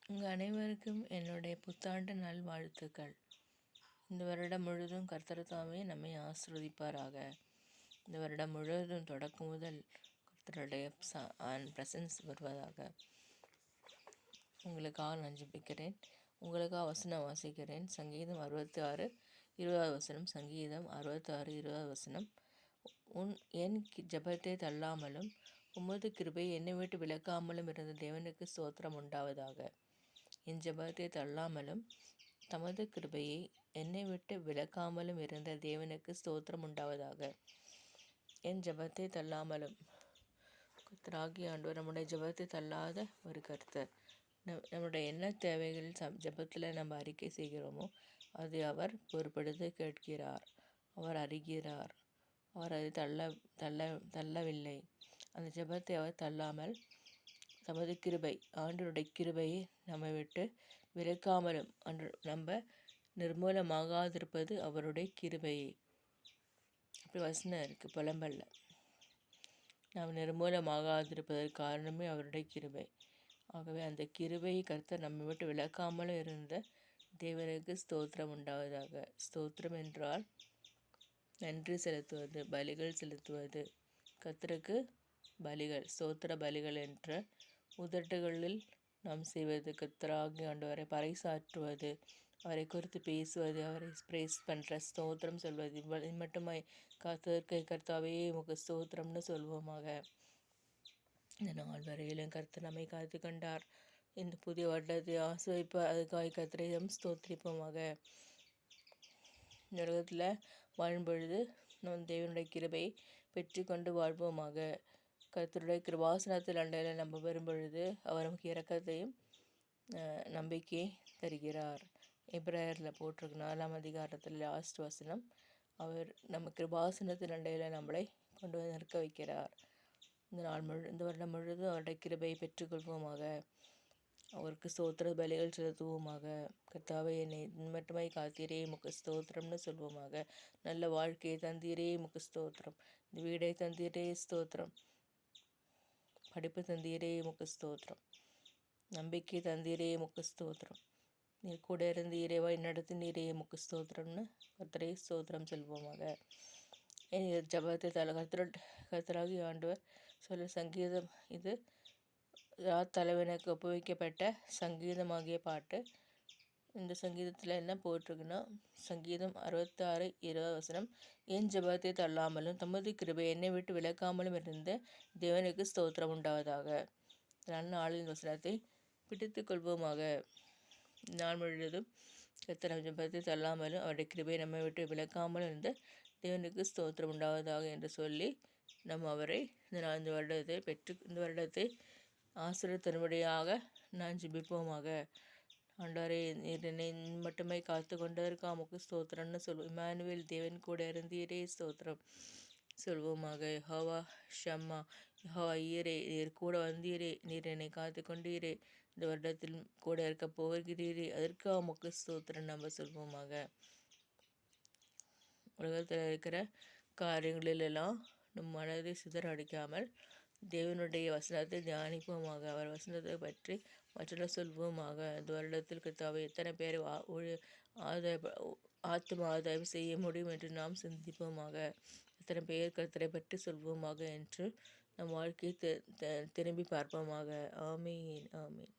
உங்கள் அனைவருக்கும் என்னுடைய புத்தாண்டு நல்வாழ்த்துக்கள். இந்த வருடம் முழுவதும் கர்த்தர் தாமே நம்மை ஆசீர்வதிப்பாராக. இந்த வருடம் முழுவதும் தொடக்கம் முதல் கர்த்தருடைய பிரசன்ஸ் வருவதாக. உங்களுக்காக நான் ஜெபிக்கிறேன். உங்களுக்காக வசனம் வாசிக்கிறேன். சங்கீதம் 66 20 வசனம். சங்கீதம் 66 20 வசனம். என் ஜெபத்தை தள்ளாமலும் உமது கிருபை என்னை விட்டு விலக்காமலும் இருந்த தேவனுக்கு ஸ்தோத்திரம் உண்டாவதாக. என் ஜெபத்தை தள்ளாமலும் தமது கிருபையை என்னை விட்டு விலக்காமலும் இருந்த தேவனுக்கு ஸ்தோத்திரம் உண்டாவதாக. என் ஜெபத்தை தள்ளாமலும். கர்த்தராகிய ஆண்டவர் நம்முடைய ஜெபத்தை தள்ளாத ஒரு கர்த்தர். நம்முடைய என்ன தேவைகள் ஜெபத்தில் நம்ம அறிக்கை செய்கிறோமோ அதை அவர் பொறுப்படுத்த கேட்கிறார். அவர் அறிகிறார். அவர் அதை தள்ளவில்லை. அந்த ஜெபத்தை அவர் தள்ளாமல் தமது கிருபை, ஆண்டவருடைய கிருபையை நம்மை விட்டு விலக்காமலும் நம்ம நிர்மூலமாகாதிருப்பது அவருடைய கிருபையை. அப்படி வசனம் இருக்குது புலம்பல்ல. நாம் நிர்மூலமாகாதிருப்பதற்கு காரணமே அவருடைய கிருபை. ஆகவே அந்த கிருபையை கர்த்தர் நம்மை விட்டு விலக்காமலும் இருந்த தேவனுக்கு ஸ்தோத்திரம் உண்டாவதாக. ஸ்தோத்திரம் என்றால் நன்றி செலுத்துவது, பலிகள் செலுத்துவது. கர்த்தருக்கு பலிகள், ஸ்தோத்திர பலிகள் என்ற உதட்டுகளில் நாம் செய்வது. கர்த்தராகிய ஆண்டவரை பறைசாற்றுவது, அவரை குறித்து பேசுவது, அவரை பிரேஸ் பண்ணுற ஸ்தோத்திரம் சொல்வது. இது மட்டுமே கர்த்தாவே உமக்கு ஸ்தோத்திரம்னு சொல்வோமாக. இந்த நாள் வரையிலும் கர்த்தர் நம்மை காத்து கொண்டார். இந்த புதிய வருடத்தை ஆசிர்வதிப்பார். அதுக்காக கர்த்தரையும் ஸ்தோத்திரிப்போமாக. இந்த உலகத்தில் வாழும்பொழுது நம் தேவனுடைய கிருபையை பெற்றுக்கொண்டு வாழ்வோமாக. கர்த்தருடைய கிருபாசனத்தில் அண்டையில் நம்ம வரும்பொழுது அவர் நமக்கு இரக்கத்தையும் நம்பிக்கையை தருகிறார். எபிரேயரில் போட்டிருக்கு 4ஆம் அதிகாரத்தில் லாஸ்ட் வசனம். அவர் நம்ம கிருபாசனத்தில் அண்டையில் நம்மளை கொண்டு வந்து நிற்க வைக்கிறார். இந்த வருடம் முழுவதும் அவருடைய கிருபையை பெற்றுக்கொள்வோமாக. அவருக்கு ஸ்தோத்திர பலிகள் செலுத்துவோமாக. கர்த்தாவே என்னை மட்டுமே காத்தீரே உமக்கு ஸ்தோத்திரம்னு சொல்வோமாக. நல்ல வாழ்க்கையை தந்தீரே உமக்கு ஸ்தோத்திரம். இந்த வீடை தந்தீரே ஸ்தோத்திரம். படிப்பு தந்தீரே உமக்கு ஸ்தோத்திரம். நம்பிக்கை தந்தீரே உமக்கு ஸ்தோத்திரம். நீர் கூட இருந்தீரே நடத்தினீரே உமக்கு ஸ்தோத்திரம்னு கர்த்தரை ஸ்தோத்திரம் சொல்வோமாக. ஜபத்தை கர்த்தராகி ஆண்டவர் சொல்ல சங்கீதம் இது தலைவனுக்கு ஒப்புவிக்கப்பட்ட சங்கீதமாகிய பாட்டு. இந்த சங்கீதத்தில் என்ன போட்டிருக்குன்னா, சங்கீதம் 66 20 வசனம். என் ஜெபத்தை தள்ளாமலும் தமது கிருபை என்னை விட்டு விலக்காமலும் இருந்த தேவனுக்கு ஸ்தோத்திரம் உண்டாவதாக. நாளின் வசனத்தை பிடித்து கொள்வோமாக. நாள் முழுவதும் கர்த்தர் ஜெபத்தை தள்ளாமலும் அவருடைய கிருபை நம்மை விட்டு விலக்காமலும் இருந்த தேவனுக்கு ஸ்தோத்திரம் உண்டாவதாக என்று சொல்லி நம்ம அவரை இந்த வருடத்தை ஆசீர்வதித்தரும்படியாக நான் ஜெபிப்போமாக. ஆண்டவரே நீர் என்னை மட்டுமே காத்து கொண்டதற்கு உமக்கு ஸ்தோத்திரம்னு சொல்வோம். இம்மானுவேல் தேவன் கூட இருந்தீரே ஸ்தோத்திரம் சொல்வோமாக. யெகோவா ஷம்மா, யெகோவா ஈரே, நீர் கூட வந்தீரே, நீர் என்னை காத்து கொண்டீரே, இந்த வருடத்தில் கூட இருக்க போகிறீரே, அதற்கு உமக்கு ஸ்தோத்திரம் நம்ம சொல்வோமாக. உலகத்தில் இருக்கிற காரியங்களிலெல்லாம் நம் மனதை சிதறடிக்காமல் தேவனுடைய வசனத்தை தியானிப்போமாக. அவர் வசனத்தை பற்றி மற்றொரு சொல்வோமாக. இந்த வருடத்தில் கர்த்தாவே எத்தனை பேரை ஆத்ம ஆதாயம் செய்ய முடியும் என்று நாம் சிந்திப்போமாக. எத்தனை பேர் கர்த்தரை பற்றி சொல்வோமாக என்று நம் வாழ்க்கையை திரும்பி பார்ப்போமாக. ஆமீன், ஆமீன்.